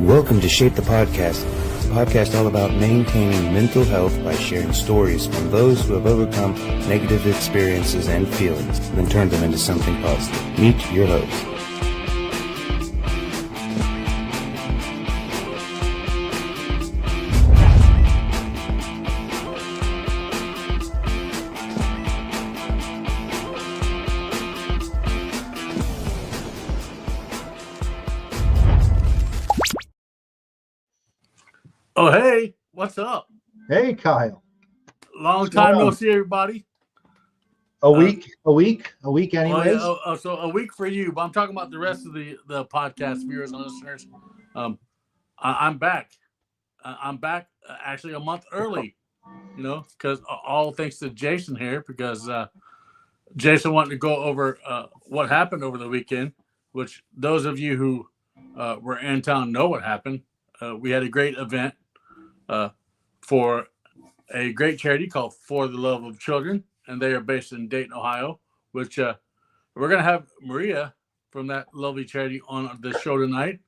Welcome to Shape the Podcast, a podcast all about maintaining mental health by sharing stories from those who have overcome negative experiences and feelings, and then turned them into something positive. Meet your host. Oh, hey, what's up? Hey, Kyle. Long time no see, everybody. A week anyways. So a week for you, but I'm talking about the rest of the podcast viewers and listeners. I'm back. I'm back actually a month early, because all thanks to Jason here, because Jason wanted to go over what happened over the weekend, which those of you who were in town know what happened. We had a great event for a great charity called For the Love of Children, and they are based in Dayton, Ohio, which we're going to have Maria from that lovely charity on the show tonight.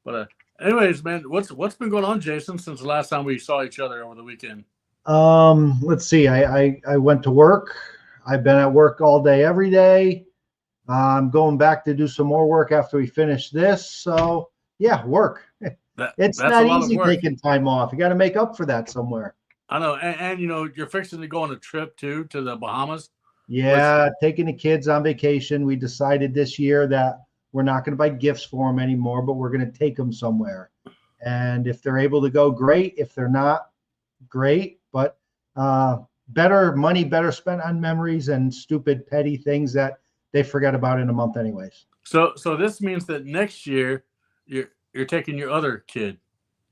But anyways, man, what's been going on, Jason, since the last time we saw each other over the weekend? Let's see. I went to work. I've been at work all day, every day. I'm going back to do some more work after we finish this. So yeah, work. It's not easy taking time off. You got to make up for that somewhere. I know. And you're fixing to go on a trip too to the Bahamas. Yeah, taking the kids on vacation. We decided this year that we're not going to buy gifts for them anymore, but we're going to take them somewhere. And if they're able to go, great. If they're not, great. But better money, better spent on memories and stupid, petty things that they forget about in a month anyways. So this means that next year you're taking your other kid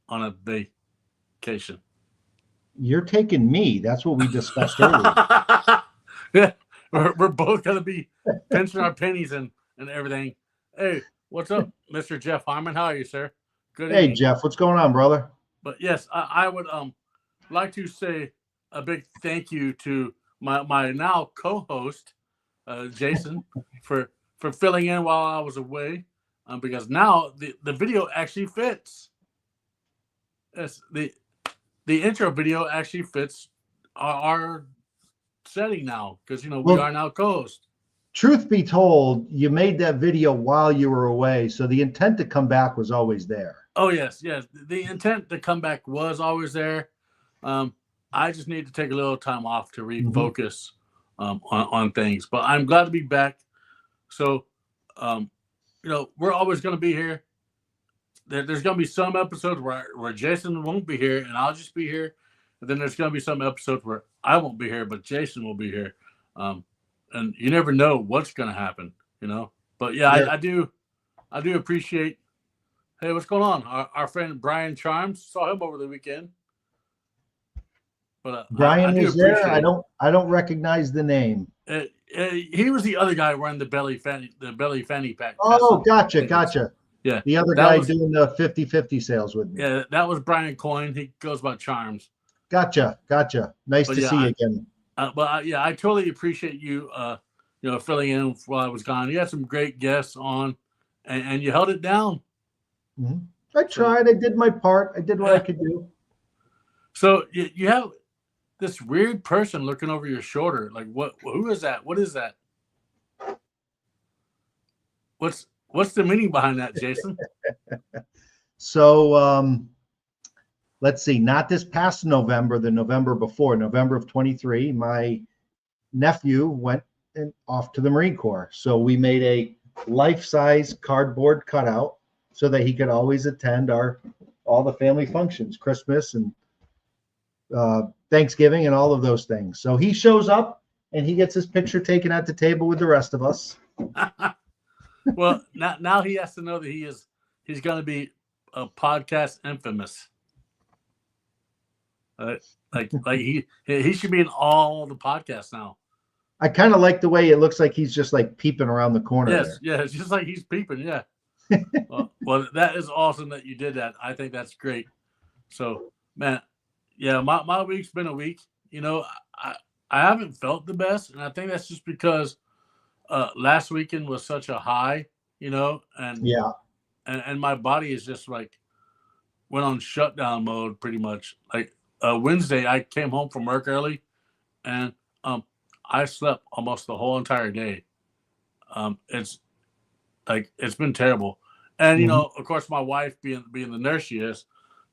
on a vacation. You're taking me. That's what we discussed earlier. Yeah, we're both going to be pinching our pennies and everything. Hey, what's up, Mr. Jeff Harmon? How are you, sir? Good evening. Hey, Jeff. What's going on, brother? But yes, I would like to say a big thank you to my now co-host, Jason, for filling in while I was away. Because now the video actually fits. Yes, the intro video actually fits our setting now, because we are now co-host. Truth be told, you made that video while you were away, so the intent to come back was always there. Oh yes, the intent to come back was always there. I just need to take a little time off to refocus on things. But I'm glad to be back. So. We're always going to be here. There's going to be some episodes where Jason won't be here and I'll just be here. And then there's going to be some episodes where I won't be here, but Jason will be here. And you never know what's going to happen, But yeah. I do appreciate. Hey, what's going on? Our friend Brian Charms, saw him over the weekend. But Brian was there. I don't recognize the name. He was the other guy wearing the belly fanny pack. Oh, gotcha. Yeah. The other guy doing the 50-50 sales with me. Yeah, that was Brian Coyne. He goes by Charms. Gotcha. Nice to see you again. I totally appreciate you, filling in while I was gone. You had some great guests on, and you held it down. Mm-hmm. I tried. I did my part. I did what I could do. So you have this weird person looking over your shoulder. Like, who is that? What is that? What's the meaning behind that, Jason? So let's see. Not this past November, the November before, November of 23, my nephew went off to the Marine Corps. So we made a life-size cardboard cutout so that he could always attend all the family functions, Christmas and Thanksgiving and all of those things. So he shows up and he gets his picture taken at the table with the rest of us. Well, now he has to know that he's going to be a podcast infamous. Like he should be in all the podcasts now. I kind of like the way it looks like he's just like peeping around the corner. Yes, yeah, it's just like he's peeping. Yeah. Well, that is awesome that you did that. I think that's great. So, man. Yeah, my week's been a week. I haven't felt the best, and I think that's just because last weekend was such a high, and my body is just like went on shutdown mode pretty much. Like Wednesday, I came home from work early, and I slept almost the whole entire day. It's been terrible. And you know, of course, my wife being the nurse she is,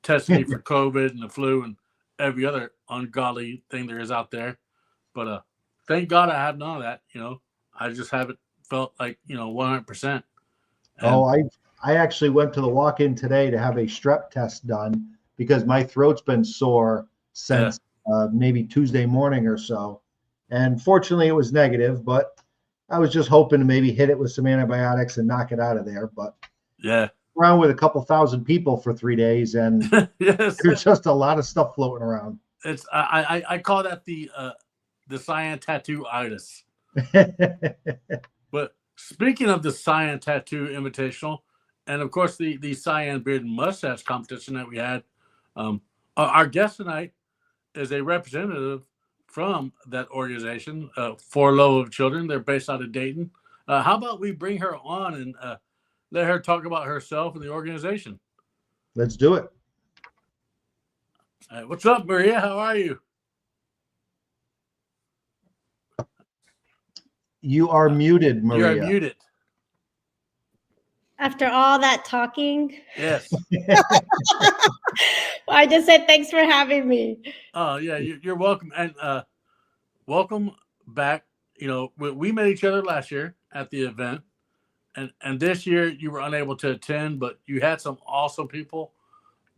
tested me for COVID and the flu and every other ungodly thing there is out there. But thank God I have none of that. You know, I just haven't felt like 100%. Oh, I actually went to the walk-in today to have a strep test done because my throat's been sore since maybe Tuesday morning or so. And fortunately, it was negative, but I was just hoping to maybe hit it with some antibiotics and knock it out of there. But yeah, around with a couple thousand people for 3 days, and yes, there's just a lot of stuff floating around. It's I call that the cyan tattoo-itis. But speaking of the Cyan Tattoo Invitational, and of course the Cyan Beard and Mustache competition that we had, our guest tonight is a representative from that organization, For Love of Children. They're based out of Dayton. How about we bring her on and let her talk about herself and the organization? Let's do it. What's up, Maria? How are you? You are muted, Maria. You're muted. After all that talking, Yes. I just said thanks for having me. Oh, yeah, you're welcome. And welcome back. You know, we met each other last year at the event. And this year you were unable to attend, but you had some awesome people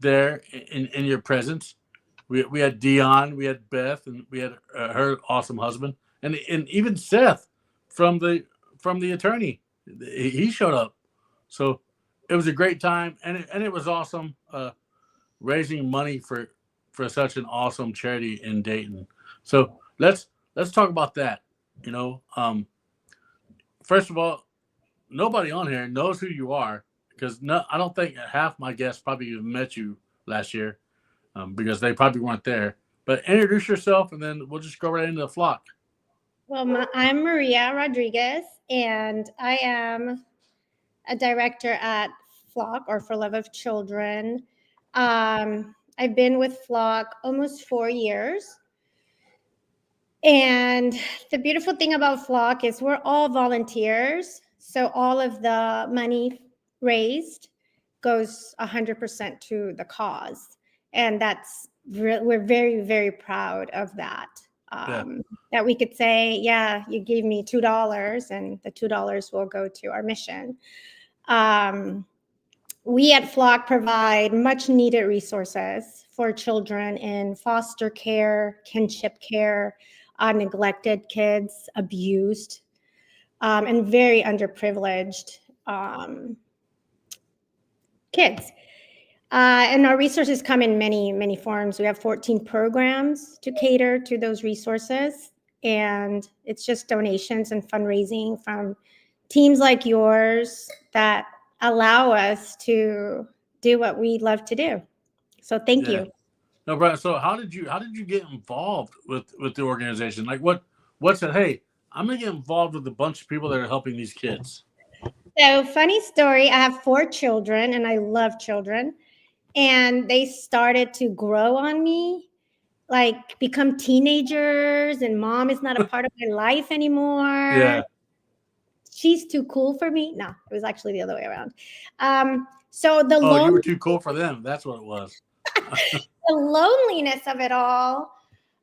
there in your presence. We had Dion, we had Beth, and we had her awesome husband. And even Seth from the attorney. He showed up. So it was a great time, and it was awesome raising money for such an awesome charity in Dayton. So let's talk about that. You know, first of all, nobody on here knows who you are because I don't think half my guests probably even met you last year because they probably weren't there. But introduce yourself, and then we'll just go right into the flock. Well, I'm Maria Rodriguez, and I am a director at FLOC, or For Love of Children. I've been with FLOC almost 4 years. And the beautiful thing about FLOC is we're all volunteers. So all of the money raised goes 100% to the cause. And we're very, very proud of that. That we could say, yeah, you gave me $2 and the $2 will go to our mission. We at FLOC provide much needed resources for children in foster care, kinship care, neglected kids, abused, and very underprivileged kids. And our resources come in many, many forms. We have 14 programs to cater to those resources. And it's just donations and fundraising from teams like yours that allow us to do what we love to do. So thank you. No, Brian. So how did you get involved with the organization? Like what said, hey, I'm gonna get involved with a bunch of people that are helping these kids? So funny story. I have 4 children and I love children. And they started to grow on me, like become teenagers, and mom is not a part of my life anymore. Yeah. She's too cool for me. No, it was actually the other way around. So you were too cool for them. That's what it was. The loneliness of it all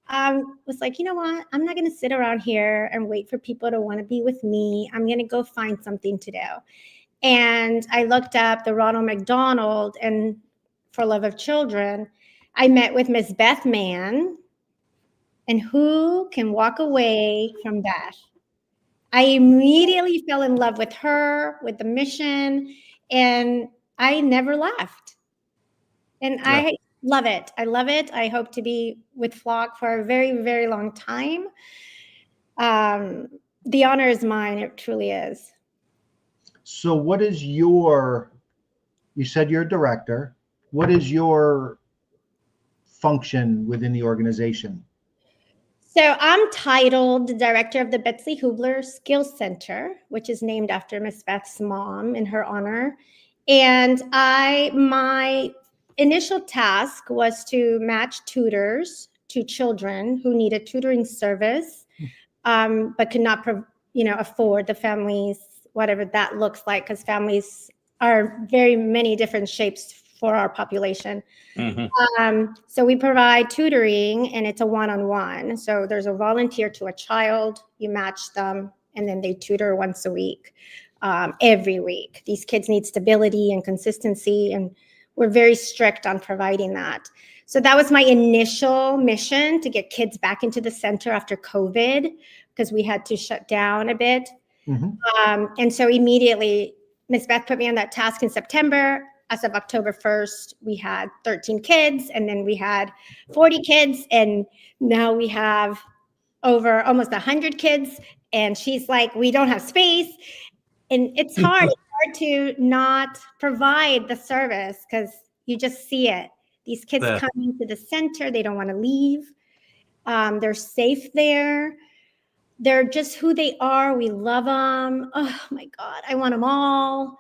was like, you know what? I'm not going to sit around here and wait for people to want to be with me. I'm going to go find something to do. And I looked up the Ronald McDonald and For Love of Children. I met with Miss Beth Mann, and who can walk away from that? I immediately fell in love with her, with the mission, and I never left. And yeah. I love it. I love it. I hope to be with FLOC for a very, very long time. The honor is mine. It truly is. So what is you said you're a director. What is your function within the organization? So I'm titled the director of the Betsy Hubler Skills Center, which is named after Miss Beth's mom in her honor. And my initial task was to match tutors to children who needed tutoring service, but could not, afford the families, whatever that looks like, because families are very many different shapes for our population. So we provide tutoring, and it's a one-on-one. So there's a volunteer to a child, you match them, and then they tutor once a week, every week. These kids need stability and consistency, and we're very strict on providing that. So that was my initial mission, to get kids back into the center after COVID, because we had to shut down a bit. And so immediately, Ms. Beth put me on that task in September. As of October 1st, we had 13 kids, and then we had 40 kids, and now we have over almost 100 kids. And she's like, we don't have space. And it's hard. It's hard to not provide the service, because you just see it. These kids come into the center. They don't want to leave. They're safe there. They're just who they are. We love them. Oh my God, I want them all.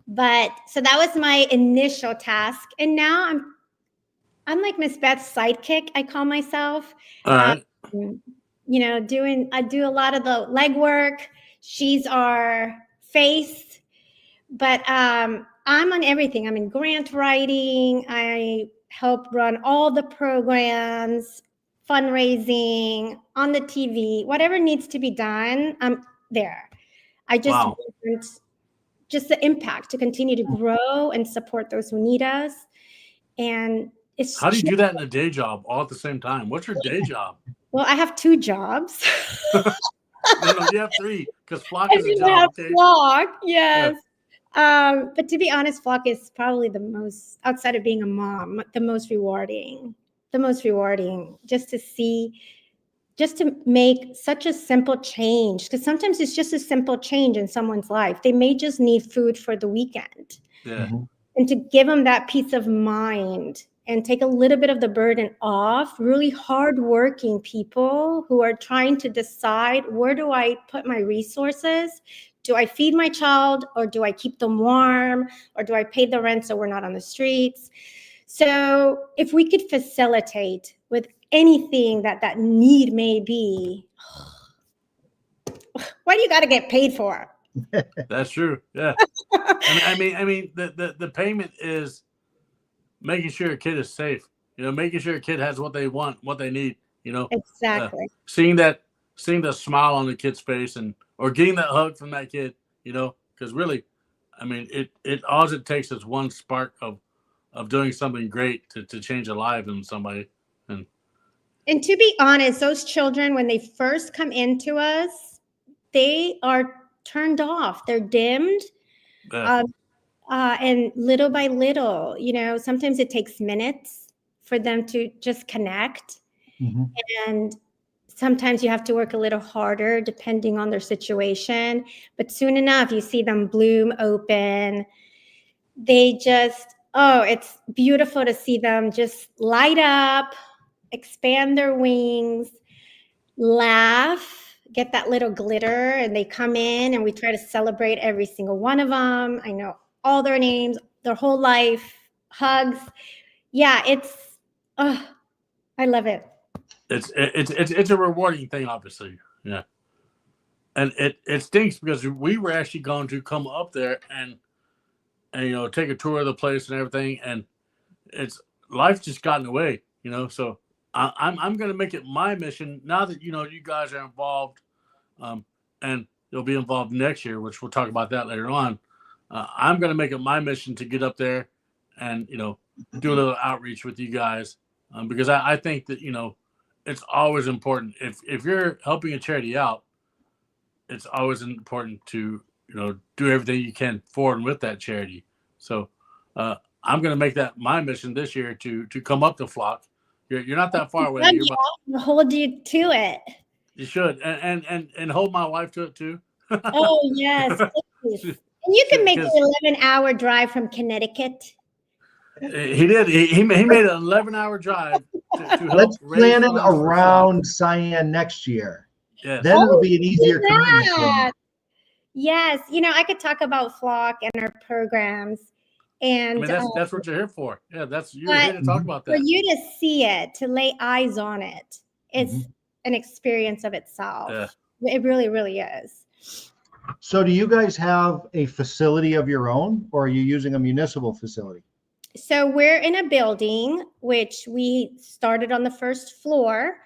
But so that was my initial task. And now I'm like Miss Beth's sidekick, I call myself. All right. I do a lot of the legwork. She's our face. But I'm on everything. I'm in grant writing. I help run all the programs, fundraising, on the TV, whatever needs to be done, I'm there. I just want just the impact to continue to grow and support those who need us. And it's how do you do that in a day job all at the same time? What's your day job? Well, I have 2 jobs. No, you have 3, because FLOC is a job. Okay? FLOC, yes. Yeah. But to be honest, FLOC is probably the most, outside of being a mom, the most rewarding. Just to make such a simple change, because sometimes it's just a simple change in someone's life. They may just need food for the weekend. And to give them that peace of mind and take a little bit of the burden off really hardworking people who are trying to decide, where do I put my resources? Do I feed my child, or do I keep them warm, or do I pay the rent so we're not on the streets? So if we could facilitate with anything that need may be, what do you got to get paid for? That's true. Yeah. I mean, the payment is making sure a kid is safe. Making sure a kid has what they want, what they need. Exactly. Seeing the smile on the kid's face, or getting that hug from that kid. Because really, I mean, it all it takes is one spark of doing something great to change a life in somebody. And to be honest, those children, when they first come into us, they are turned off. They're dimmed. And little by little, sometimes it takes minutes for them to just connect. And sometimes you have to work a little harder depending on their situation. But soon enough, you see them bloom open. They just, it's beautiful to see them just light up, expand their wings, laugh, get that little glitter, and they come in, and we try to celebrate every single one of them. I know all their names, their whole life, hugs. Yeah, I love it. It's a rewarding thing, obviously. Yeah. And it stinks, because we were actually going to come up there and take a tour of the place and everything, and life just got in the way, so I'm going to make it my mission now that you guys are involved, and you'll be involved next year, which we'll talk about that later on. I'm going to make it my mission to get up there and do a little outreach with you guys, because I think that it's always important, if you're helping a charity out, it's always important to do everything you can for and with that charity. So I'm going to make that my mission this year to come up to FLOC. You're not that far away. I'll hold you to it. You should, and hold my wife to it too. Oh yes, please. And you can make an 11-hour drive from Connecticut. He did. He made an 11-hour drive to help. Let's plan it around Cyan next year. Yes. Then it'll be an easier commute. Yes, I could talk about FLOC and our programs. And that's what you're here for. Yeah, you're but here to talk about for that. you to see it, to lay eyes on it, it's Mhm. an experience of itself. Yeah. It really, really is. So do you guys have a facility of your own, or are you using a municipal facility? So we're in a building which we started on the first floor,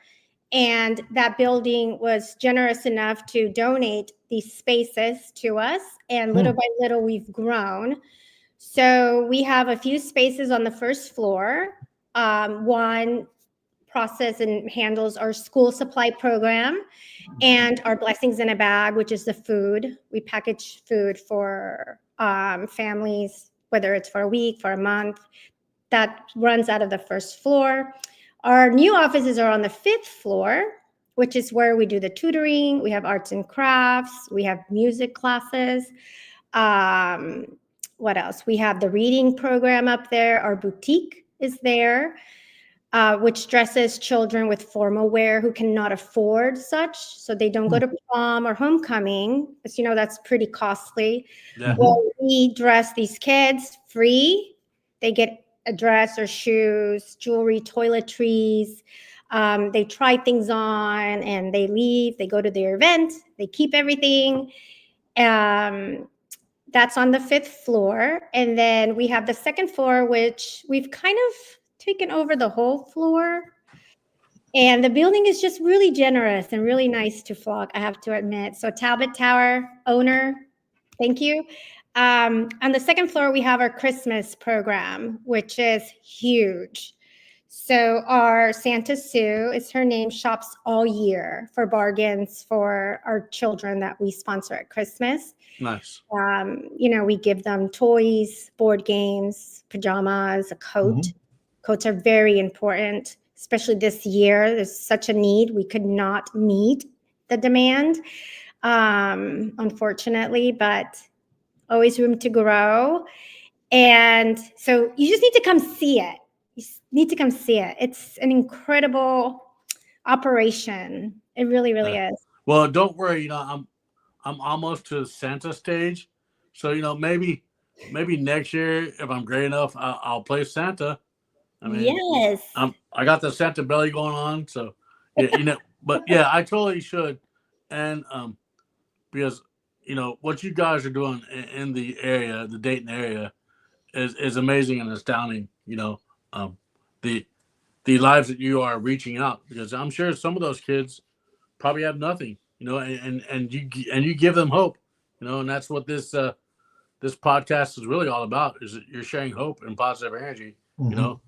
and that building was generous enough to donate these spaces to us, and little by little we've grown. So we have a few spaces on the first floor. One process and handles our school supply program and our blessings in a bag, which is the food. We package food for families, whether it's for a week, for a month. That runs out of the first floor. Our new offices are on the 5th floor, which is where we do the tutoring. We have arts and crafts. We have music classes. What else? We have the reading program up there. Our boutique is there, which dresses children with formal wear who cannot afford such, so they don't go to prom or homecoming, because that's pretty costly. Yeah. Well, we dress these kids free. They get a dress or shoes, jewelry, toiletries. They try things on and they leave. They go to their event. They keep everything. That's on the 5th floor. And then we have the 2nd floor, which we've kind of taken over the whole floor. And the building is just really generous and really nice to FLOC, I have to admit. So Talbot Tower owner, thank you. On the 2nd floor, we have our Christmas program, which is huge. So our Santa Sue is her name, shops all year for bargains for our children that we sponsor at Christmas. Nice. We give them toys, board games, pajamas, a coat. Mhm. Coats are very important, especially this year. There's such a need. We could not meet the demand, unfortunately, but always room to grow. And so you just need to come see it. You need to come see it. It's an incredible operation. It really, really is. Well, don't worry. I'm almost to Santa stage, so maybe next year, if I'm great enough, I'll play Santa. I mean, Yes. I got the Santa belly going on, so yeah, but yeah, I totally should, and because what you guys are doing in the area, the Dayton area, is amazing and astounding. The lives that you are reaching out, because I'm sure some of those kids probably have nothing, and you give them hope, and that's what this podcast is really all about, is that you're sharing hope and positive energy. Mhm.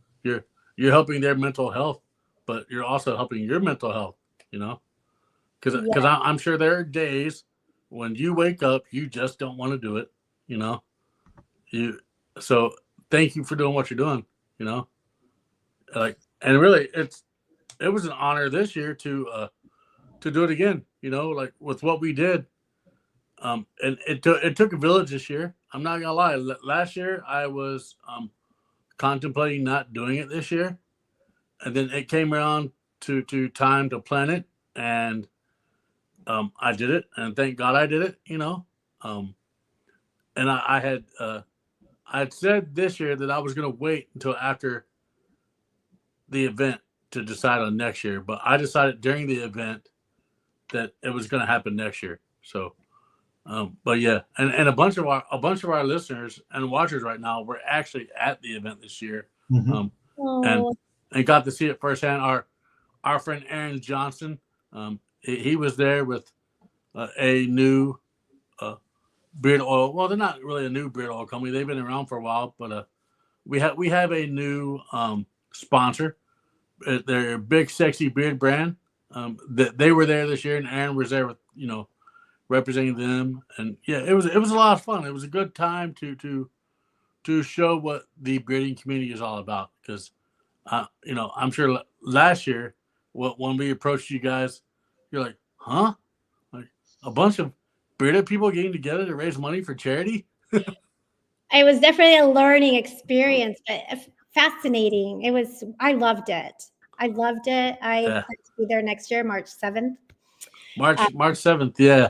You're helping their mental health, but you're also helping your mental health, because I'm sure there are days when you wake up, you just don't want to do it, so thank you for doing what you're doing, and really it was an honor this year to do it again, with what we did. And it took a village this year. I'm not gonna lie. Last year I was contemplating not doing it this year, and then it came around to time to plan it, and I did it, and thank God I did it. And I had said this year that I was gonna wait until after the event to decide on next year, but I decided during the event that it was going to happen next year. So, but yeah, and a bunch of our listeners and watchers right now were actually at the event this year, Mhm. and got to see it firsthand. Our friend Aaron Johnson, he was there with a new beard oil. Well, they're not really a new beard oil company; they've been around for a while. But we have a new sponsor. They're a big, sexy beard brand. That they were there this year, and Aaron was there with representing them. And yeah, it was a lot of fun. It was a good time to show what the bearding community is all about. Because I'm sure last year, when we approached you guys, you're like, huh? Like a bunch of bearded people getting together to raise money for charity? It was definitely a learning experience, but fascinating. I loved it. I plan to be there next year, March 7th. March 7th, yeah.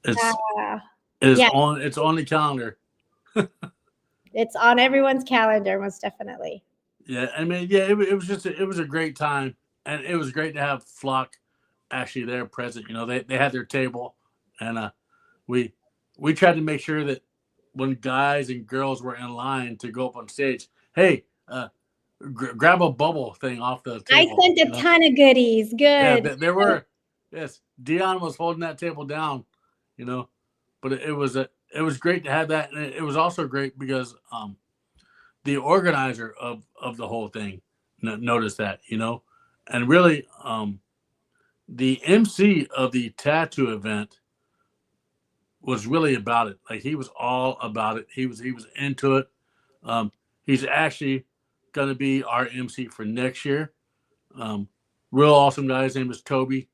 It's on the calendar. It's on everyone's calendar, most definitely. Yeah, I mean, yeah, it was just it was a great time, and it was great to have Flock actually there present. You know, they had their table, and we we tried to make sure that when guys and girls were in line to go up on stage, hey, grab a bubble thing off the I table. sent a ton of goodies. Yeah, Good. there were. Yes, Dion was holding that table down, you know, but it was it was great to have that, and it was also great because the organizer of the whole thing noticed that, you know, and really the MC of the tattoo event was really about it. Like he was all about it. He was into it. Um, he's actually going to be our MC for next year. Real awesome guy. His name is Toby.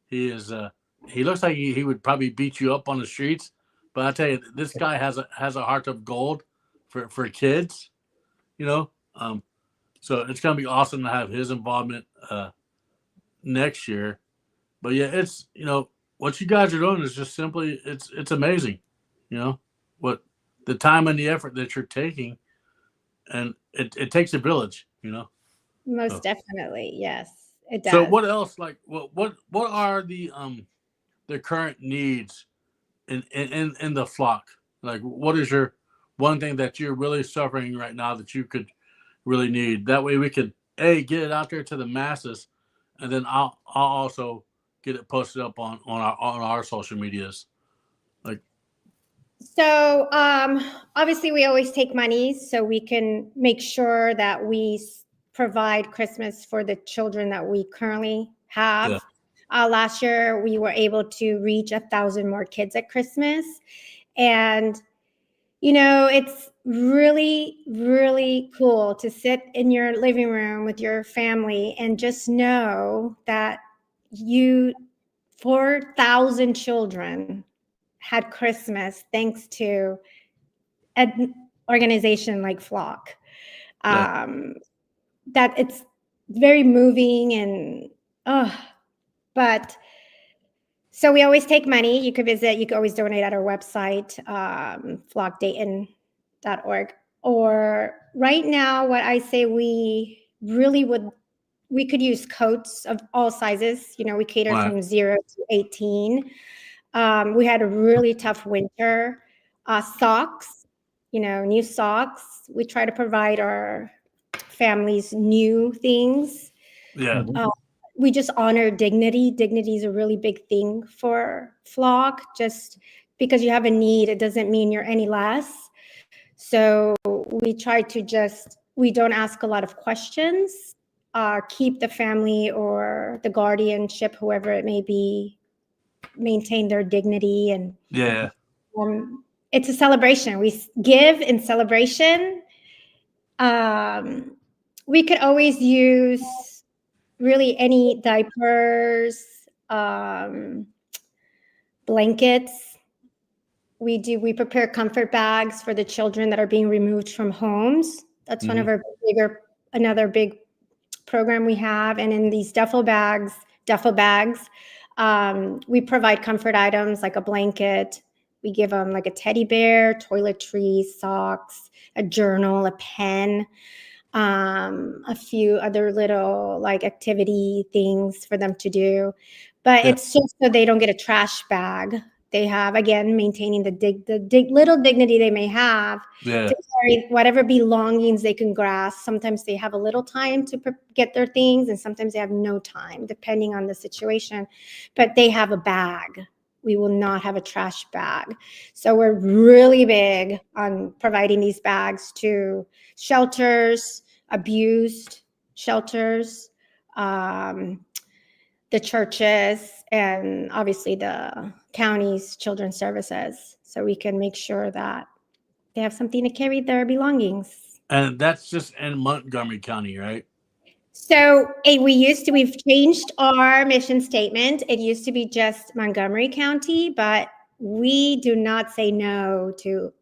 He is. He looks like he would probably beat you up on the streets, but I tell you, this guy has a heart of gold for kids. You know, so it's gonna be awesome to have his involvement next year. But yeah, it's what you guys are doing is just simply it's amazing. You know what the time and the effort that you're taking, and it takes a village. You know. Most definitely, yes, it does. So what else? Like what are the current needs in the flock? Like what is your one thing that you're really suffering right now that you could really need? That way we could get it out there to the masses, and then I'll also get it posted up on our social medias. Like So obviously we always take money so we can make sure that we provide Christmas for the children that we currently have. Yeah. Last year we were able to reach 1,000 more kids at Christmas. And it's really, really cool to sit in your living room with your family and just know that 4,000 children had Christmas thanks to an organization like FLOC. Yeah. That it's very moving and but so we always take money. You can always donate at our website, FLOC-Dayton.org. Or right now, what I say we could use coats of all sizes. We cater Right. from 0 to 18. We had a really tough winter. Socks, new socks. We try to provide our families new things. Yeah. We just honor dignity. Dignity is a really big thing for FLOC. Just because you have a need, it doesn't mean you're any less. So we try to we don't ask a lot of questions. Keep the family or the guardianship, whoever it may be, maintain their dignity. And Yeah. It's a celebration. We give in celebration. We could always use really any diapers, blankets. We prepare comfort bags for the children that are being removed from homes. That's one of our another big program we have. And in these duffel bags, we provide comfort items like a blanket. We give them like a teddy bear, toiletries, socks, a journal, a pen, a few other little like activity things for them to do. But it's just so they don't get a trash bag. They have, again, maintaining the little dignity they may have to carry whatever belongings they can grasp. Sometimes they have a little time to get their things, and sometimes they have no time, depending on the situation. But they have a bag. We will not have a trash bag. So we're really big on providing these bags to shelters, abused shelters, the churches, and obviously the county's children's services, so we can make sure that they have something to carry their belongings. And that's just in Montgomery County, right? So we've changed our mission statement. It used to be just Montgomery County, but we do not say no to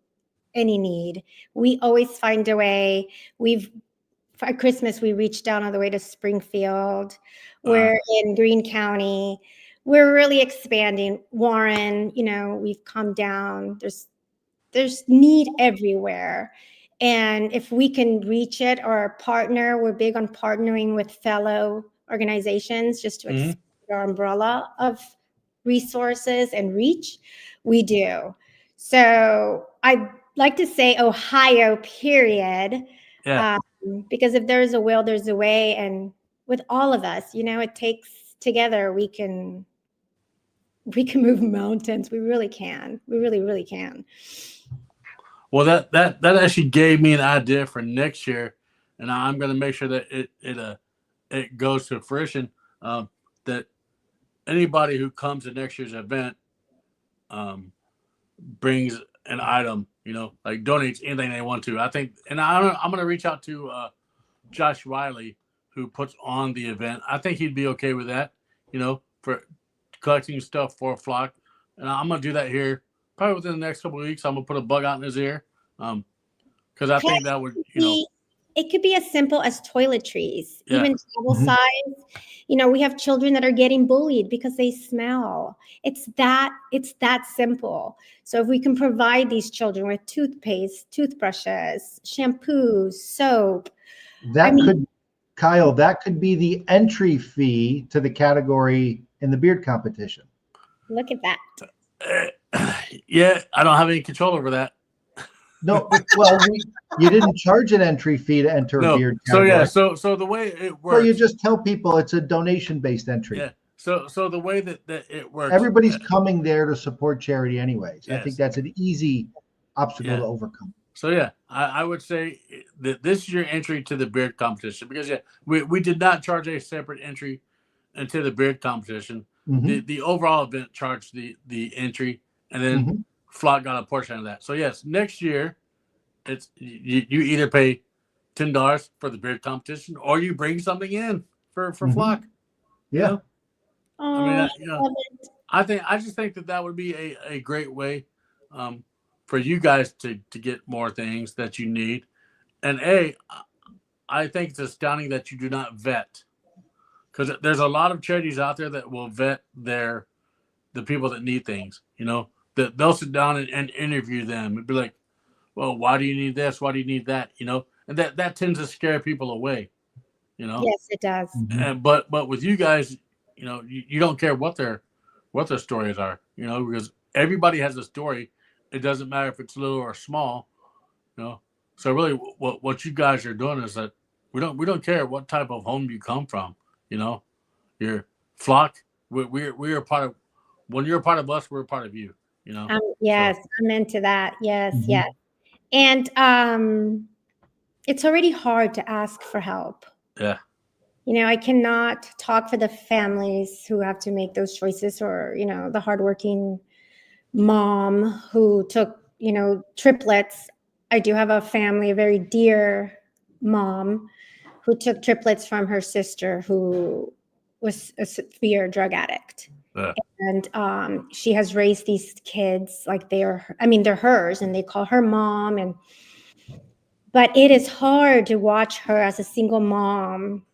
any need. We always find a way. For Christmas, we reached down all the way to Springfield. We're in Greene County. We're really expanding. Warren, we've come down. There's need everywhere. And if we can reach it or partner, we're big on partnering with fellow organizations just to expand our umbrella of resources and reach, we do. So I'd like to say Ohio, period. Yeah. Because if there's a will, there's a way. And with all of us, it takes together, we can move mountains. We really can. We really, really can. Well, that actually gave me an idea for next year, and I'm going to make sure that it goes to fruition. That anybody who comes to next year's event brings an item, like donates anything they want to. I think, and I'm going to reach out to Josh Riley, who puts on the event. I think he'd be okay with that, for collecting stuff for FLOC, and I'm going to do that here. Probably within the next couple of weeks, I'm gonna put a bug out in his ear, because I think that would, it could be as simple as toiletries, Yeah. even travel size. We have children that are getting bullied because they smell. It's that simple. So if we can provide these children with toothpaste, toothbrushes, shampoos, soap, Kyle, that could be the entry fee to the category in the beard competition. Look at that. Yeah, I don't have any control over that. No, well, you didn't charge an entry fee to enter a beard category. So the way it works. Well, you just tell people it's a donation-based entry. Yeah. So the way that it works. Everybody's coming there to support charity anyways. Yes. I think that's an easy obstacle to overcome. So yeah, I would say that this is your entry to the beard competition, because we did not charge a separate entry into the beard competition. Mm-hmm. The overall event charged the entry, and then FLOC got a portion of that. So yes, next year, it's you either pay $10 for the beard competition, or you bring something in for FLOC. Yeah. I mean, I just think that would be a great way for you guys to get more things that you need. And I think it's astounding that you do not vet, because there's a lot of charities out there that will vet the people that need things, that they'll sit down and interview them and be like, well, why do you need this? Why do you need that? And that tends to scare people away, Yes, it does. And but with you guys, you don't care what their stories are, because everybody has a story. It doesn't matter if it's little or small, So really, what you guys are doing is that we don't care what type of home you come from, Your FLOC. We are part of. When you're a part of us, we're a part of you. Yes, so. I'm into that. Yes, yes. And it's already hard to ask for help. Yeah. I cannot talk for the families who have to make those choices, or the hardworking mom who took triplets. I do have a family, a very dear mom who took triplets from her sister who was a severe drug addict. Yeah. And she has raised these kids like they're hers, and they call her mom. But it is hard to watch her as a single mom.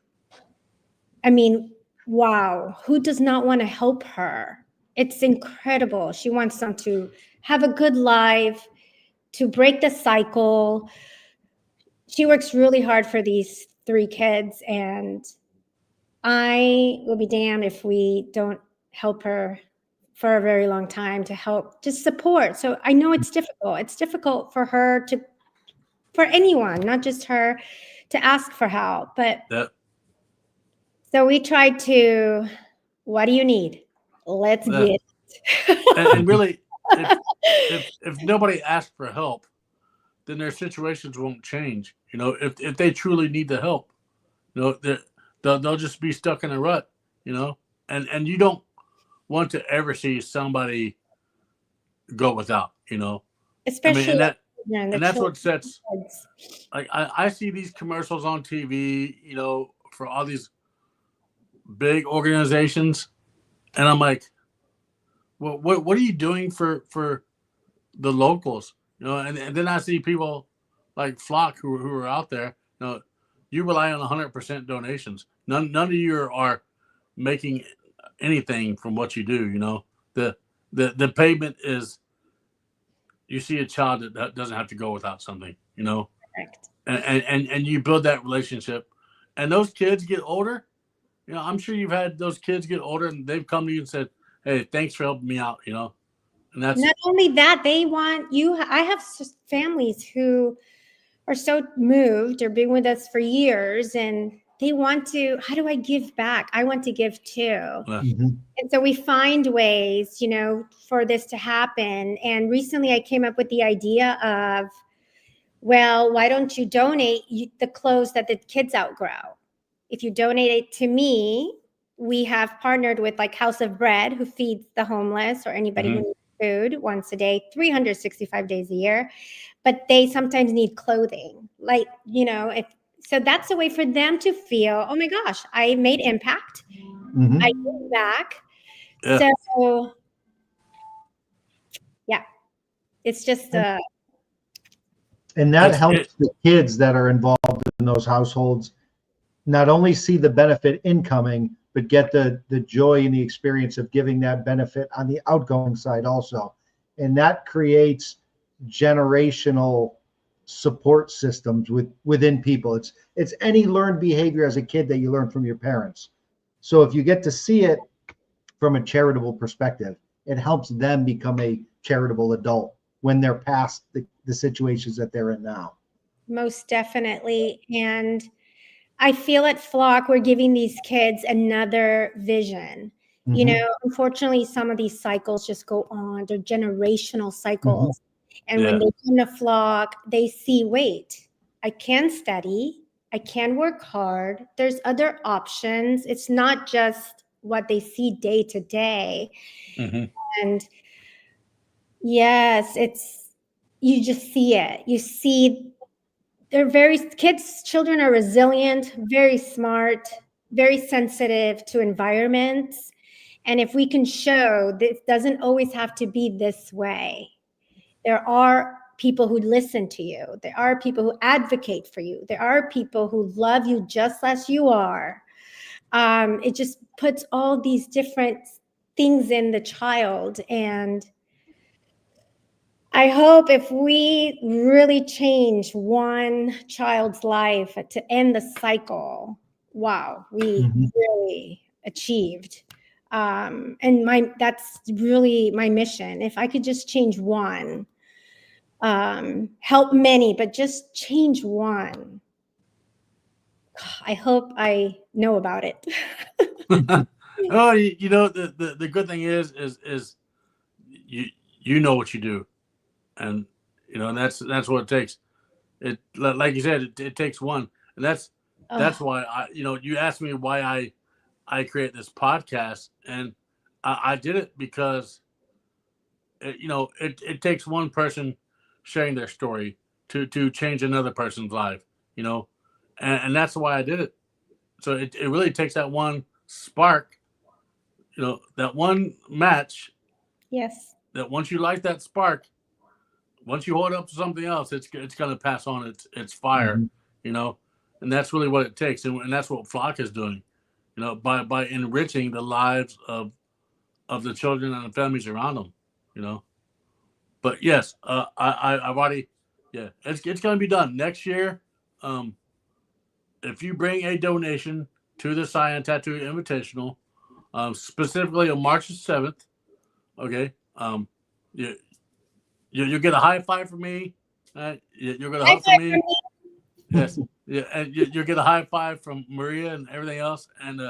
Wow, who does not want to help her? It's incredible. She wants them to have a good life, to break the cycle. She works really hard for these 3 kids, and I will be damned if we don't help her for a very long time, to help, just support. So I know it's difficult. It's difficult for her for anyone, not just her, to ask for help. But so we tried to, what do you need? Let's get it. And really, if nobody asks for help, then their situations won't change. If they truly need the help, they'll just be stuck in a rut. And you don't want to ever see somebody go without. Especially, and that's what sets. Like I see these commercials on TV, for all these big organizations, and I'm like, well, what are you doing for the locals? And then I see people like FLOC who are out there. You rely on 100% donations. None of you are making anything from what you do. The payment is, you see a child that doesn't have to go without something. and you build that relationship, and those kids get older. You know, I'm sure you've had those kids get older and they've come to you and said, "Hey, thanks for helping me out." You know, and that's Not only that, they want you. I have families who are so moved or been with us for years, and they want to, how do I give back? I want to give too. And so we find ways, you know, for this to happen. And recently I came up with the idea of, well, why don't you donate the clothes that the kids outgrow? If you donate it to me, we have partnered with like House of Bread, who feeds the homeless or anybody who needs food once a day, 365 days a year. But they sometimes need clothing. Like, you know, so that's a way for them to feel, oh my gosh, I made impact. I give back. Yeah. So yeah, it's just and that helps the kids that are involved in those households not only see the benefit incoming, but get the joy and the experience of giving that benefit on the outgoing side also. And that creates generational support systems within people. It's any learned behavior as a kid that you learn from your parents. So if you get to see it from a charitable perspective, it helps them become a charitable adult when they're past the situations that they're in now. Most definitely. And I feel at FLOC, we're giving these kids another vision. You know, unfortunately, some of these cycles just go on. They're generational cycles. And when they come to FLOC, they see, wait, I can study. I can work hard. There's other options. It's not just what they see day to day. And yes, you just see it. You see children are resilient, very smart, very sensitive to environments. And if we can show this doesn't always have to be this way. There are people who listen to you. There are people who advocate for you. There are people who love you just as you are. It just puts all these different things in the child. And I hope if we really change one child's life to end the cycle, wow, we really achieved. And that's really my mission. If I could just change one, help many, but just change one. I hope I know about it. Oh, you know, the good thing is you know what you do, and you know, and that's what it takes. It, like you said, it takes one, and that's why you asked me why I create this podcast, and I did it because it takes one person sharing their story to change another person's life, you know, and that's why I did it. So it really takes that one spark, you know, that one match. Yes. That once you light that spark, once you hold it up to something else, it's going to pass on its fire, you know, and that's really what it takes, and that's what FLOC is doing, you know, by enriching the lives of the children and the families around them, you know. But yes, I've already, it's going to be done next year. If you bring a donation to the Cyan Tattoo Invitational, specifically on March the 7th, okay, you'll get a high five from me. You're going to hug from me. Yes, yeah, and you'll get a high five from Maria and everything else. And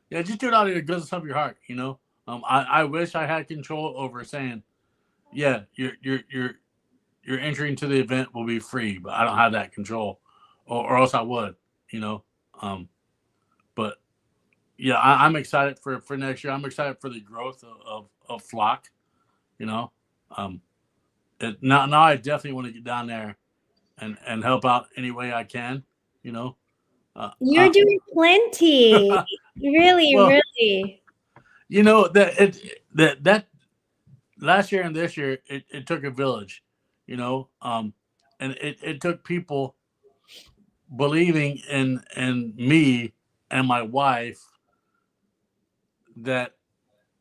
just do it out of the goodness of your heart. You know, I wish I had control over saying, yeah, your entry into the event will be free, but I don't have that control, or else I would. You know, but yeah, I'm excited for next year. I'm excited for the growth of FLOC. You know, now I definitely want to get down there and help out any way I can. You know, you're doing plenty. Really. You know that last year and this year it took a village. You know, and it took people believing in me and my wife, that,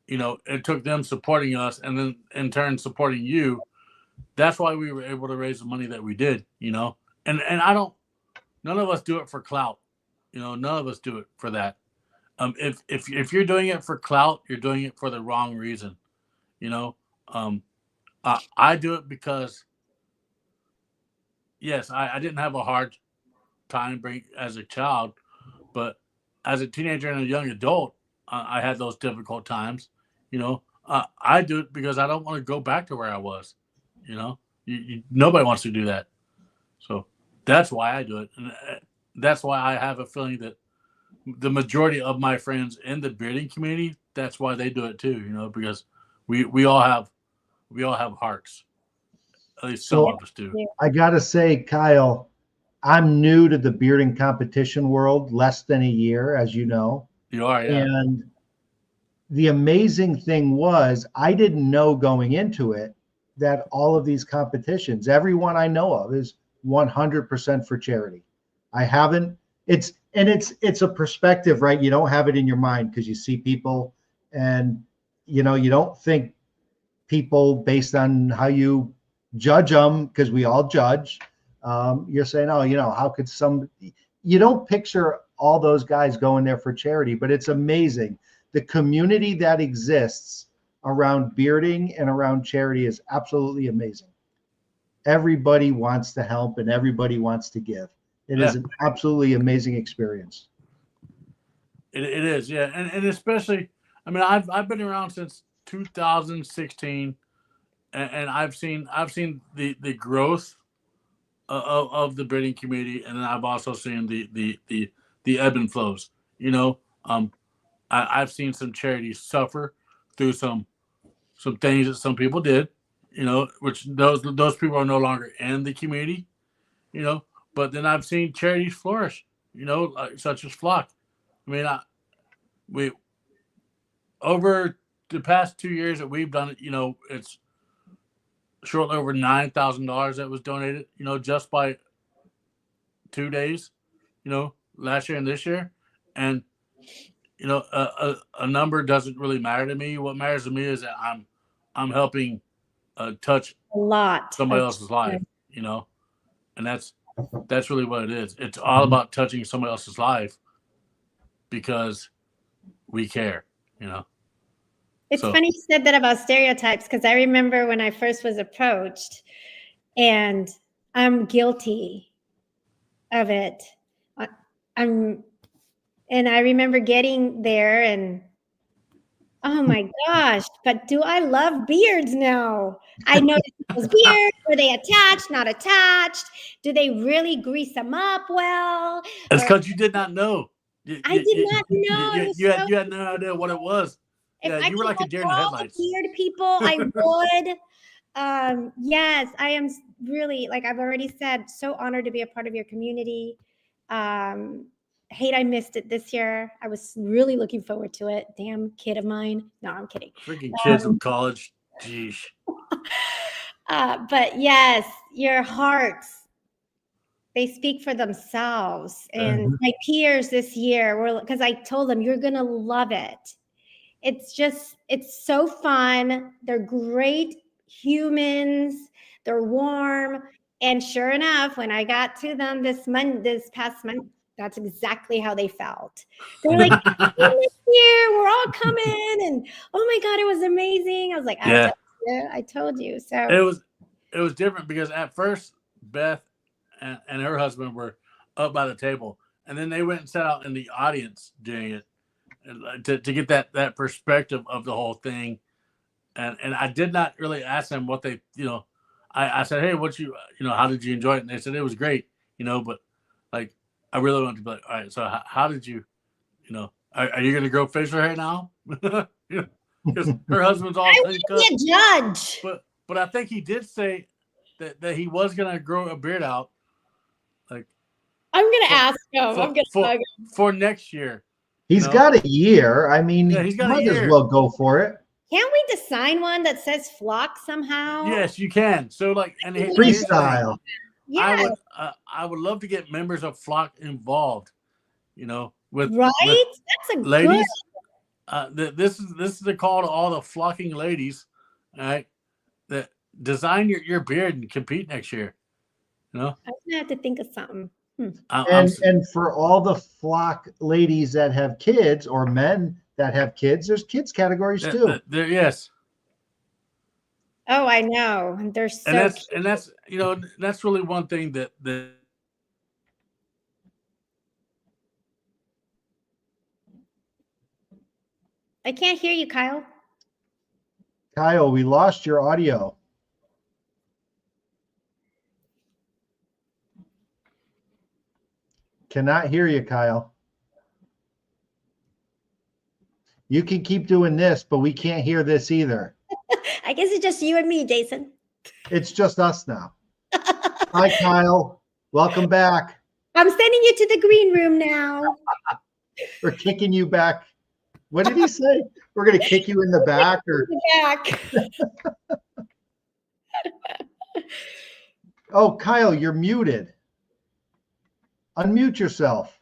you know, it took them supporting us and then in turn supporting you. That's why we were able to raise the money that we did, you know. And I don't none of us do it for clout. None of us do it for that. If you're doing it for clout, you're doing it for the wrong reason. I do it because, yes, I didn't have a hard time as a child, but as a teenager and a young adult, I had those difficult times. I do it because I don't want to go back to where I was. Nobody wants to do that. So that's why I do it. And that's why I have a feeling that the majority of my friends in the bearding community, that's why they do it too, because we all have hearts. At least some of us do. I got to say, Kyle, I'm new to the bearding competition world, less than a year, as you know. You are, yeah. And the amazing thing was, I didn't know going into it that all of these competitions, everyone I know of, is 100% for charity. I haven't. It's a perspective, right? You don't have it in your mind because you see people, and you don't think people based on how you judge them, because we all judge. You're saying, oh, how could you don't picture all those guys going there for charity, but it's amazing. The community that exists around bearding and around charity is absolutely amazing. Everybody wants to help and everybody wants to give. It is an absolutely amazing experience. It is, yeah. And especially, I've been around since 2016, and I've seen the growth of the bearding community, and then I've also seen the ebb and flows. I've seen some charities suffer through some things that some people did, which those people are no longer in the community, but then I've seen charities flourish, such as FLOC. We over the past 2 years that we've done it, it's shortly over $9,000 that was donated, just by 2 days, last year and this year. And, a number doesn't really matter to me. What matters to me is that I'm helping touch a lot somebody else's life, and that's really what it is. It's all about touching somebody else's life because we care, It's funny you said that about stereotypes, because I remember when I first was approached, and I'm guilty of it. And I remember getting there and, oh my gosh, but do I love beards now? I noticed people's beards. Were they attached, not attached? Do they really grease them up well? It's because you did not know. I did not know. You had no idea what it was. If you were like a deer in the headlights. Beard people, I would. Yes, I am really, like I've already said, so honored to be a part of your community. Hate I missed it this year. I was really looking forward to it. Damn kid of mine. No, I'm kidding. Freaking kids in college. Jeez. But yes, your hearts, they speak for themselves. And my peers this year were, because I told them, you're going to love it. It's so fun. They're great humans. They're warm. And sure enough, when I got to them this past month, that's exactly how they felt. They're like, here, we're all coming. And oh my God, it was amazing. I was like, I told you. So it was different because at first Beth and her husband were up by the table. And then they went and sat out in the audience doing it. To get that perspective of the whole thing, and I did not really ask them what they, I said, hey, how did you enjoy it? And they said it was great, but like I really wanted to be like, all right, so how did you, are you gonna grow facial hair now? Because her husband's all I want to be a judge, but I think he did say that he was gonna grow a beard out, like I'm gonna ask him. I'm gonna bug him for next year. He's got a year. I mean, he's got might a year. As well go for it. Can't we design one that says FLOC somehow? Yes, you can. So freestyle. Yeah. I would love to get members of FLOC involved. With that's a ladies. This is the call to all the flocking ladies. All right, that design your beard and compete next year. I'm gonna have to think of something. And for all the flock ladies that have kids or men that have kids, there's kids categories too. Yes. Oh, I know. And they're so And that's that's really one thing that I can't hear you, Kyle. Kyle, we lost your audio. Cannot hear you, Kyle. You can keep doing this, but we can't hear this either. I guess it's just you and me, Jason. It's just us now. Hi, Kyle. Welcome back. I'm sending you to the green room now. We're kicking you back. What did he say? We're going to kick you in the back? Oh, Kyle, you're muted. Unmute yourself.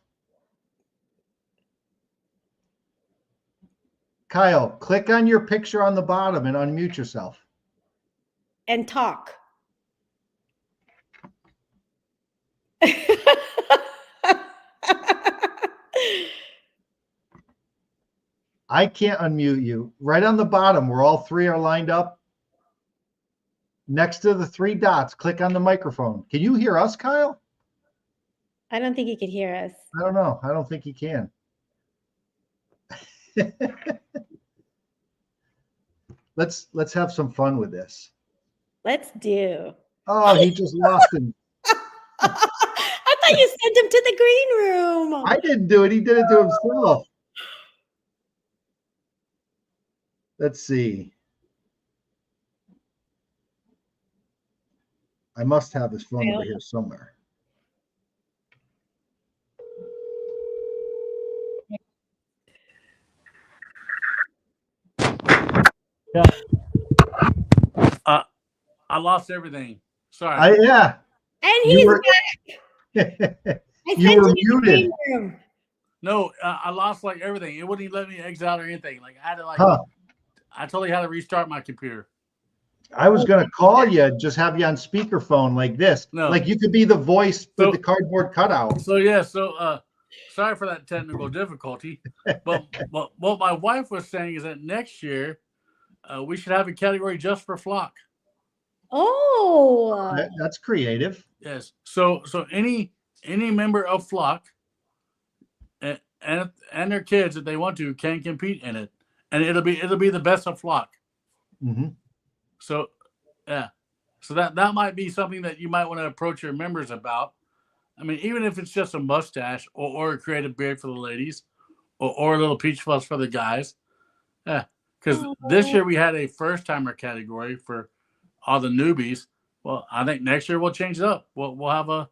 Kyle, click on your picture on the bottom and unmute yourself. And talk. I can't unmute you. Right on the bottom where all three are lined up, next to the three dots, click on the microphone. Can you hear us, Kyle? I don't think he could hear us. I don't know. I don't think he can. Let's have some fun with this. Let's do. Oh, he just lost him. I thought you sent him to the green room. I didn't do it. He did it to himself. Let's see. I must have his phone over here somewhere. Yeah. I lost everything. Sorry. Yeah. And he's back. You were muted. No, I lost like everything. It wouldn't even let me exit out or anything. Like I had to I totally had to restart my computer. I was going to call you, just have you on speakerphone like this. No. Like you could be the voice with the cardboard cutout. So yeah, sorry for that technical difficulty. But what my wife was saying is that next year we should have a category just for flock. Oh, that's creative. Yes. So any member of flock and their kids, if they want to, can compete in it, and it'll be the best of flock. Mm-hmm. So yeah, so that might be something that you might want to approach your members about. I mean, even if it's just a mustache or a creative beard for the ladies, or a little peach fuzz for the guys. Yeah, because this year we had a first timer category for all the newbies. Well, I think next year we'll change it up. We'll have a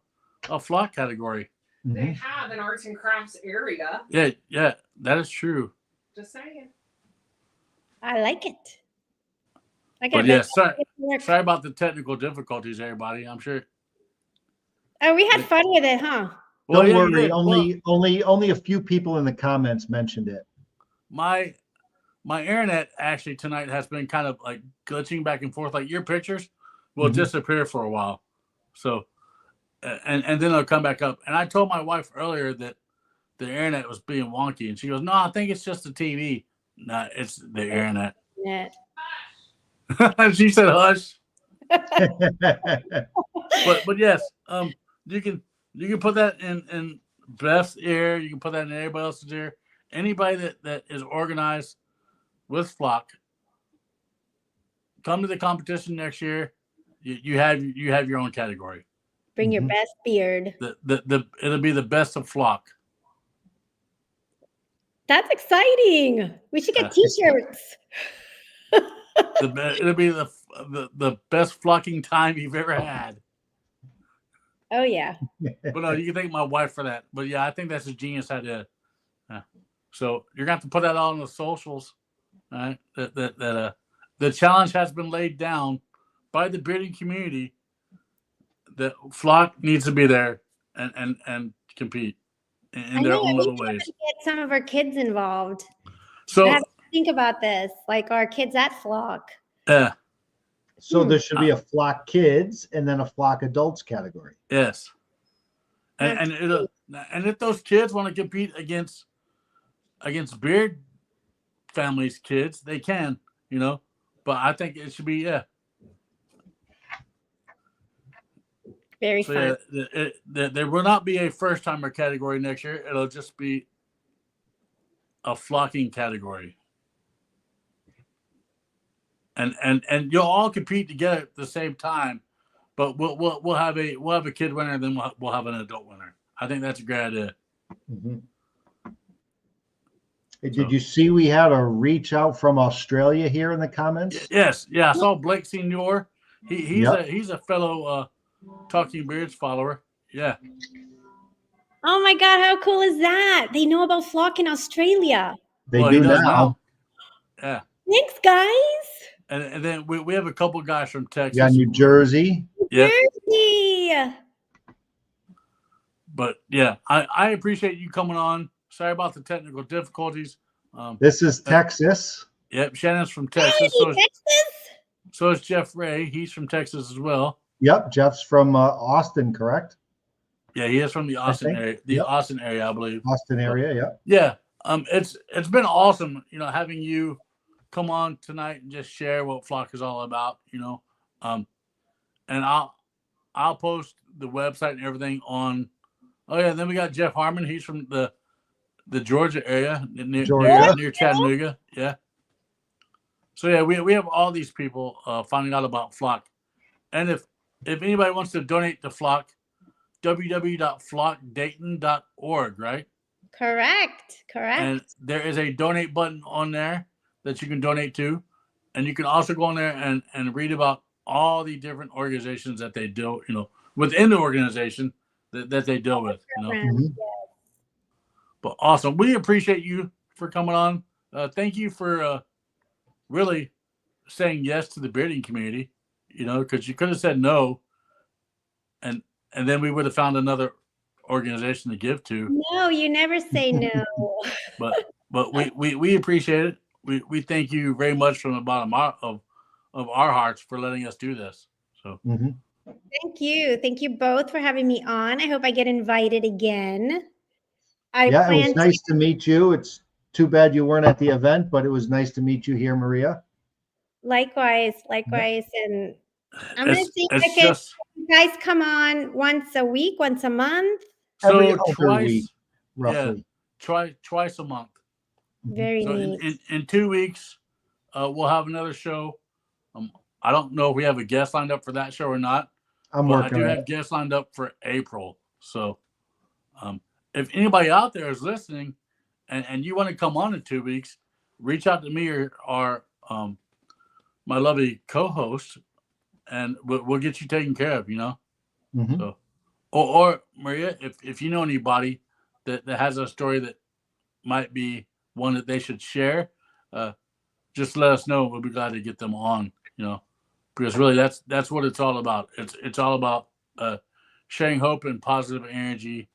flock category. They have an arts and crafts area. Yeah, that is true. Just saying. I like it. But yeah, sorry about the technical difficulties, everybody. I'm sure. Oh, we had fun with it, huh? Well, Don't worry. Only a few people in the comments mentioned it. My internet actually tonight has been kind of like glitching back and forth. Like your pictures will disappear for a while. So, and then they'll come back up. And I told my wife earlier that the internet was being wonky, and she goes, "No, I think it's just the TV." No, it's the internet. Yeah. She said, "Hush." but yes, you can put that in Beth's ear. You can put that in everybody else's ear. Anybody that is organized with flock, come to the competition next year. You have your own category. Bring your best beard. It'll be the best of flock. That's exciting. We should get T-shirts. It'll be the best flocking time you've ever had. Oh yeah. But no, you can thank my wife for that. But yeah, I think that's a genius idea. So you're gonna have to put that all on the socials. All right. That the challenge has been laid down by the bearding community. The flock needs to be there and compete in their own little ways. Get some of our kids involved. So I have to think about this, like our kids at Flock. Yeah. So there should be a flock kids and then a flock adults category. Yes. And if those kids want to compete against Beard families' kids, they can, But I think it should be Very fun. There will not be a first timer category next year. It'll just be a flocking category. And you'll all compete together at the same time, but we'll have a kid winner, and then we'll have an adult winner. I think that's a great idea. Mm-hmm. Hey, did you see we had a reach out from Australia here in the comments? Yes, yeah, I saw Blake Senior. He's a fellow Talking Beards follower. Yeah. Oh my God, how cool is that? They know about flock in Australia. They do does now. Yeah. Thanks, guys. And then we have a couple guys from Texas. Yeah, New Jersey. Yeah. Jersey. But yeah, I appreciate you coming on. Sorry about the technical difficulties. This is Texas. Yep, Shannon's from Texas. Hey, Texas. So is Jeff Ray. He's from Texas as well. Yep, Jeff's from Austin, correct? Yeah, he is from the Austin area. Austin area, I believe. Austin area, yeah. Yeah. It's been awesome, having you come on tonight and just share what Flock is all about, And I'll post the website and everything on. Oh yeah, then we got Jeff Harmon. He's from the Georgia area near Chattanooga. Yeah. So yeah, we have all these people finding out about Flock, and if anybody wants to donate to Flock, www.FLOC-Dayton.org, right? Correct. And there is a donate button on there that you can donate to, and you can also go on there and read about all the different organizations that they deal, within the organization that they deal with. Mm-hmm. But awesome. We appreciate you for coming on. Thank you for really saying yes to the bearding community, because you could have said no, and then we would have found another organization to give to. No, you never say no. but we appreciate it. We thank you very much from the bottom of our hearts for letting us do this. So. Mm-hmm. Thank you. Thank you both for having me on. I hope I get invited again. It was nice to meet you. It's too bad you weren't at the event, but it was nice to meet you here, Maria. Likewise. And I'm going to see if you guys come on once a week, once a month. Every So other week, roughly. Yeah, twice a month. Very So neat. in 2 weeks, we'll have another show. I don't know if we have a guest lined up for that show or not. I do have guests lined up for April. So if anybody out there is listening and you want to come on in 2 weeks, reach out to me or my lovely co-host, and we'll get you taken care of, Mm-hmm. So, or Maria, if you know anybody that has a story that might be one that they should share, just let us know. We'll be glad to get them on, because really that's what it's all about. It's all about sharing hope and positive energy,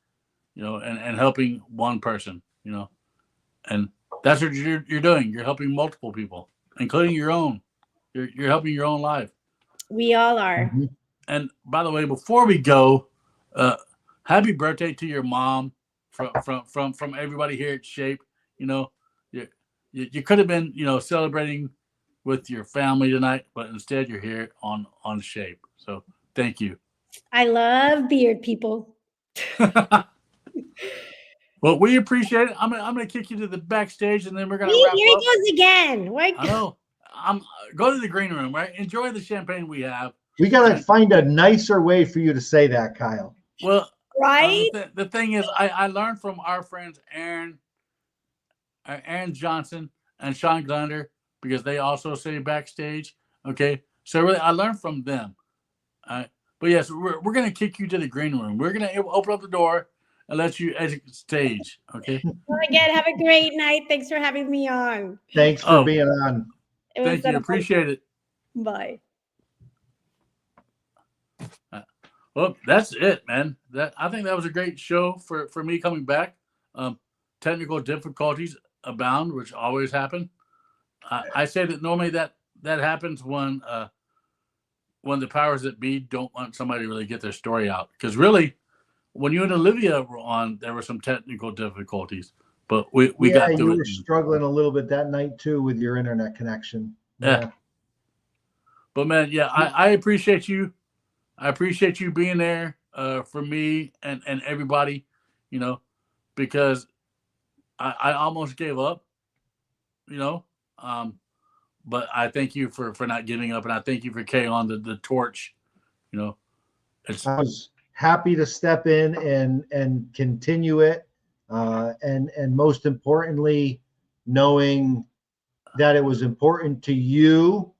and helping one person, and that's what you're doing. You're helping multiple people, including your own. You're helping your own life. We all are. Mm-hmm. And by the way, before we go, happy birthday to your mom from everybody here at Shape. You could have been, celebrating with your family tonight, but instead you're here on Shape. So thank you. I love beard people. Well, we appreciate it. I'm gonna kick you to the backstage, and then we're gonna wrap here up. he goes again. I know. Go to the green room, right? Enjoy the champagne we have. We got to find a nicer way for you to say that, Kyle. Well, right. The thing is, I learned from our friends Aaron Johnson and Sean Glander, because they also say backstage. Okay, so really, I learned from them. But yes, we're gonna kick you to the green room. We're gonna open up the door and let you exit the stage. Okay. Well, again, have a great night. Thanks for having me on. Thanks for being on. Thank you. Appreciate it. Bye. Well, that's it, man. I think that was a great show for me coming back. Technical difficulties abound, which always happen. I say that normally that happens when the powers that be don't want somebody to really get their story out. Because really, when you and Olivia were on, there were some technical difficulties, but we Yeah, got through you it. were struggling a little bit that night too with your internet connection. Yeah. But man, yeah, I appreciate you. I appreciate you being there for me and everybody, you know, because I almost gave up, you know. But I thank you for not giving up, and I thank you for carrying on the torch, you know. I was happy to step in and continue it, and most importantly, knowing that it was important to you.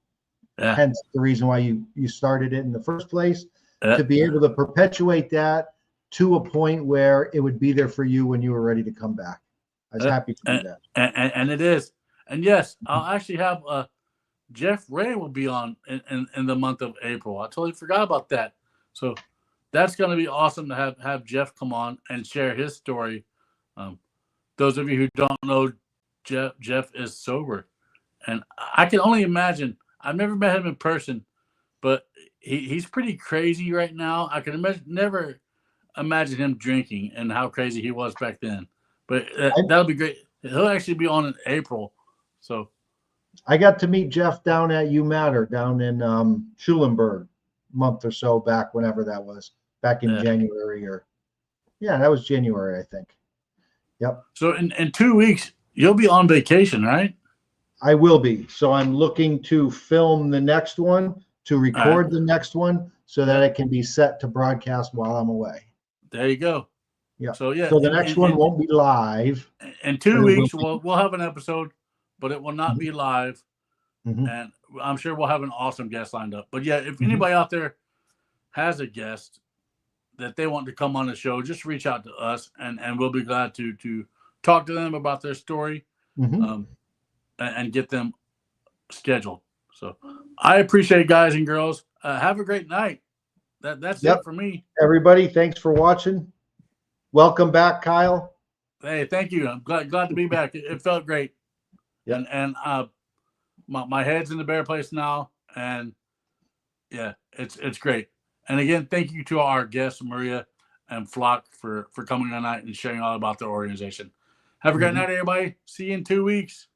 Yeah. Hence the reason why you started it in the first place, Yeah. to be able to perpetuate that to a point where it would be there for you when you were ready to come back. I was happy to do that. And it is. And yes, I'll actually have Jeff Ray will be on in the month of April. I totally forgot about that. So that's going to be awesome to have Jeff come on and share his story. Those of you who don't know, Jeff is sober, and I can only imagine. I've never met him in person, but he's pretty crazy right now. I can never imagine him drinking and how crazy he was back then. But that'll be great. He'll actually be on in April. So I got to meet Jeff down at You Matter down in Schulenburg a month or so back, whenever that was, back in January that was January, I think. Yep. So in 2 weeks, you'll be on vacation, right? I will be. So I'm looking to film the next one, to record the next one, so that it can be set to broadcast while I'm away. There you go. Yeah. So yeah. So the next one won't be live. In 2 weeks, we'll have an episode, but it will not be live. Mm-hmm. And I'm sure we'll have an awesome guest lined up. But yeah, if anybody out there has a guest that they want to come on the show, just reach out to us, and we'll be glad to talk to them about their story, and get them scheduled. So I appreciate it, guys and girls. Have a great night. That's it for me. Everybody, thanks for watching. Welcome back, Kyle. Hey, thank you. I'm glad to be back. It felt great. Yeah. And my head's in the better place now, and yeah, it's great. And again, thank you to our guests, Maria and FLOC, for coming tonight and sharing all about their organization. Have a great night, everybody. See you in 2 weeks.